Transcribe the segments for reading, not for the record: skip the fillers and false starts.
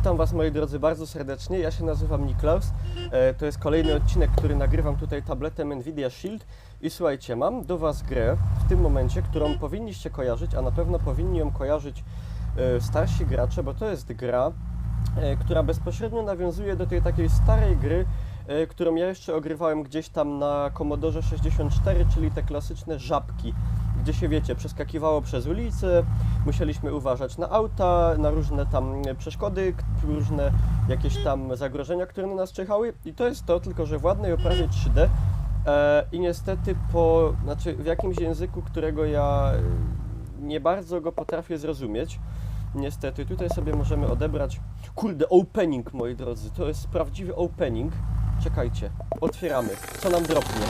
Witam Was, moi drodzy, bardzo serdecznie. Ja się nazywam Niklaus. To jest kolejny odcinek, który nagrywam tutaj tabletem Nvidia Shield. I słuchajcie, mam do Was grę w tym momencie, którą powinniście kojarzyć, a na pewno powinni ją kojarzyć starsi gracze, bo to jest gra, która bezpośrednio nawiązuje do tej takiej starej gry, którą ja jeszcze ogrywałem gdzieś tam na Commodore 64, czyli te klasyczne żabki, gdzie się, wiecie, przeskakiwało przez ulicę, musieliśmy uważać na auta, na różne tam przeszkody, różne jakieś tam zagrożenia, które na nas czyhały. I to jest to, tylko że w ładnej oprawie 3D i niestety znaczy w jakimś języku, którego ja nie bardzo go potrafię zrozumieć. Niestety, tutaj sobie możemy odebrać... Kurde, opening, moi drodzy, to jest prawdziwy opening. Czekajcie, otwieramy. Co nam dropnie?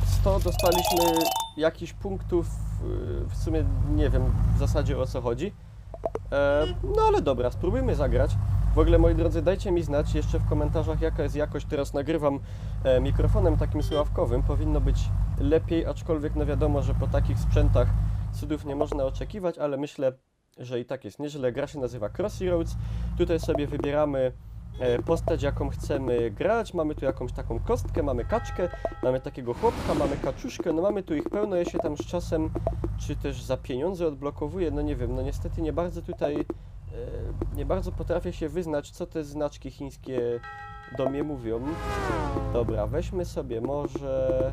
100, dostaliśmy jakichś punktów, w sumie nie wiem w zasadzie o co chodzi. No ale dobra, spróbujmy zagrać. W ogóle, moi drodzy, dajcie mi znać jeszcze w komentarzach, jaka jest jakość. Teraz nagrywam mikrofonem takim słuchawkowym. Powinno być lepiej, aczkolwiek no wiadomo, że po takich sprzętach cudów nie można oczekiwać, ale myślę, że i tak jest nieźle. Gra się nazywa Crossroads. Tutaj sobie wybieramy postać, jaką chcemy grać. Mamy tu jakąś taką kostkę, mamy kaczkę, mamy takiego chłopka, mamy kaczuszkę, no mamy tu ich pełno. Ja się tam z czasem, czy też za pieniądze odblokowuję, no nie wiem, no niestety nie bardzo tutaj, nie bardzo potrafię się wyznać, co te znaczki chińskie do mnie mówią. Dobra, weźmy sobie może,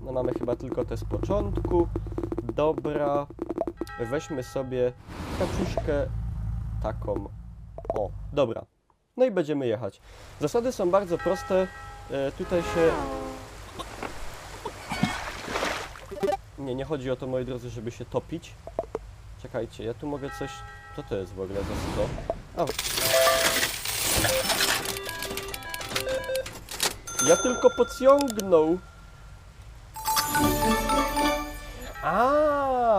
no mamy chyba tylko te z początku. Dobra, weźmy sobie kaczuszkę taką. O, dobra. No i będziemy jechać. Zasady są bardzo proste. Tutaj się... Nie chodzi o to, moi drodzy, żeby się topić. Czekajcie, ja tu mogę coś... Co to jest w ogóle za 100? Ja tylko podciągnął.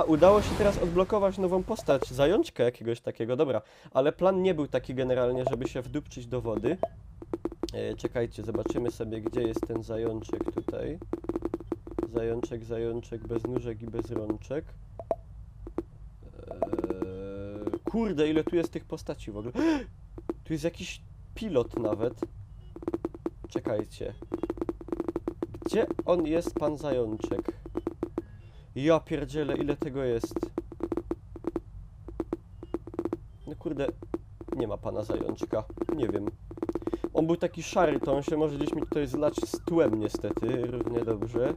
Udało się teraz odblokować nową postać, zajączka jakiegoś takiego, dobra. Ale plan nie był taki generalnie, żeby się wdupczyć do wody. Czekajcie, zobaczymy sobie, gdzie jest ten zajączek tutaj. Zajączek, bez nóżek i bez rączek. Kurde, ile tu jest tych postaci w ogóle. Tu jest jakiś pilot nawet. Czekajcie. Gdzie on jest, pan zajączek? Ja pierdzielę, ile tego jest. No kurde, nie ma pana zajączka. Nie wiem. On był taki szary, to on się może gdzieś mi tutaj zlać z tłem niestety. Równie dobrze.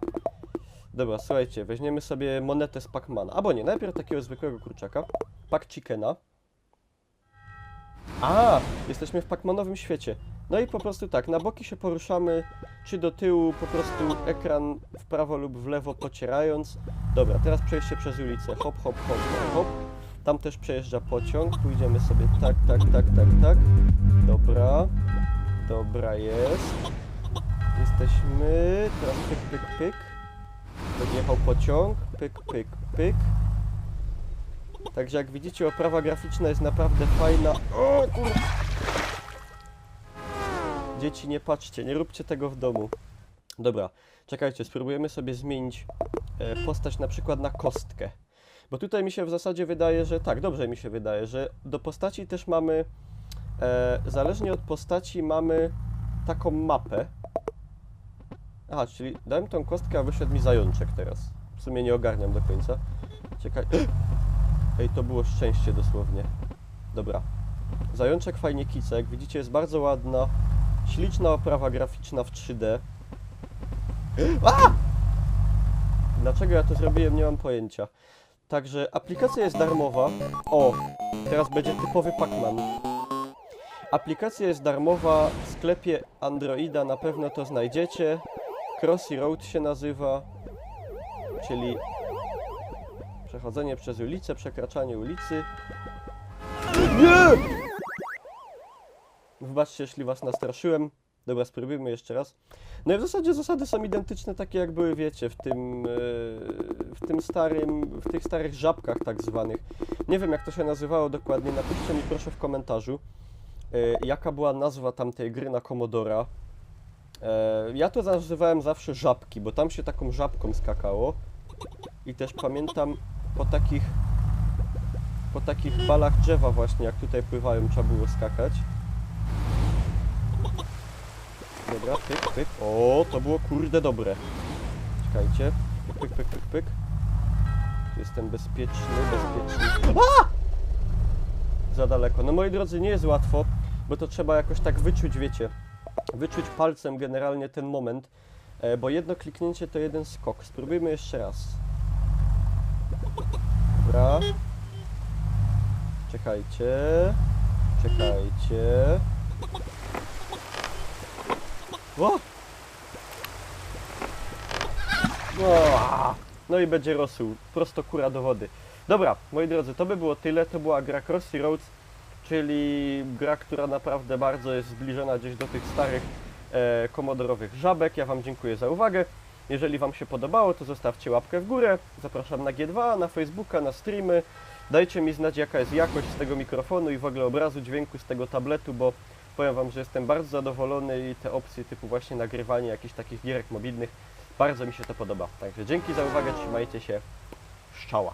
Dobra, słuchajcie, weźmiemy sobie monetę z Pac-Mana. Albo nie, najpierw takiego zwykłego kurczaka. Pac-Chickena. Jesteśmy w Pac-Manowym świecie. No i po prostu tak, na boki się poruszamy, czy do tyłu, po prostu ekran w prawo lub w lewo pocierając. Dobra, teraz przejście przez ulicę. Hop, hop, hop, hop, hop. Tam też przejeżdża pociąg. Pójdziemy sobie tak. Dobra. Dobra jest. Jesteśmy. Teraz pyk. Podjechał pociąg. Pyk. Także jak widzicie, oprawa graficzna jest naprawdę fajna. O kurde. Dzieci, nie patrzcie, nie róbcie tego w domu. Dobra, czekajcie, spróbujemy sobie zmienić postać na przykład na kostkę. Bo tutaj mi się w zasadzie wydaje, że tak, dobrze mi się wydaje, że do postaci też mamy, zależnie od postaci mamy taką mapę. Aha, czyli dałem tą kostkę, a wyszedł mi zajączek teraz. W sumie nie ogarniam do końca. Czekaj. Ej, to było szczęście dosłownie. Dobra. Zajączek fajnie kica, jak widzicie jest bardzo ładna. Śliczna oprawa graficzna w 3D. Dlaczego ja to zrobiłem, nie mam pojęcia. Także aplikacja jest darmowa. O, teraz będzie typowy Pac-Man. Aplikacja jest darmowa w sklepie Androida, na pewno to znajdziecie. Crossroads się nazywa, czyli przechodzenie przez ulicę, przekraczanie ulicy. Nie! Wybaczcie, jeśli was nastraszyłem. Dobra, spróbujmy jeszcze raz. No i w zasadzie zasady są identyczne, takie jak były, wiecie, w tych starych żabkach tak zwanych. Nie wiem, jak to się nazywało dokładnie, napiszcie mi proszę w komentarzu, jaka była nazwa tamtej gry na Commodora. Ja to nazywałem zawsze żabki, bo tam się taką żabką skakało. I też pamiętam po takich po takich balach drzewa właśnie, jak tutaj pływają, trzeba było skakać. Dobra, pyk, pyk. O, to było kurde dobre. Czekajcie. Pyk, pyk, pyk, pyk, pyk. Tu jestem bezpieczny. A! Za daleko. No moi drodzy, nie jest łatwo, bo to trzeba jakoś tak wyczuć, wiecie. Wyczuć palcem generalnie ten moment, bo jedno kliknięcie to jeden skok. Spróbujmy jeszcze raz. Dobra. Czekajcie. Czekajcie. O! No i będzie rosół. Prosto kura do wody. Dobra, moi drodzy, to by było tyle. To była gra Crossy Roads, czyli gra, która naprawdę bardzo jest zbliżona gdzieś do tych starych komodorowych żabek. Ja Wam dziękuję za uwagę. Jeżeli Wam się podobało, to zostawcie łapkę w górę. Zapraszam na G2, na Facebooka, na streamy. Dajcie mi znać, jaka jest jakość z tego mikrofonu i w ogóle obrazu, dźwięku z tego tabletu, bo powiem Wam, że jestem bardzo zadowolony i te opcje typu właśnie nagrywanie jakichś takich gierek mobilnych, bardzo mi się to podoba. Także dzięki za uwagę, trzymajcie się, szczała.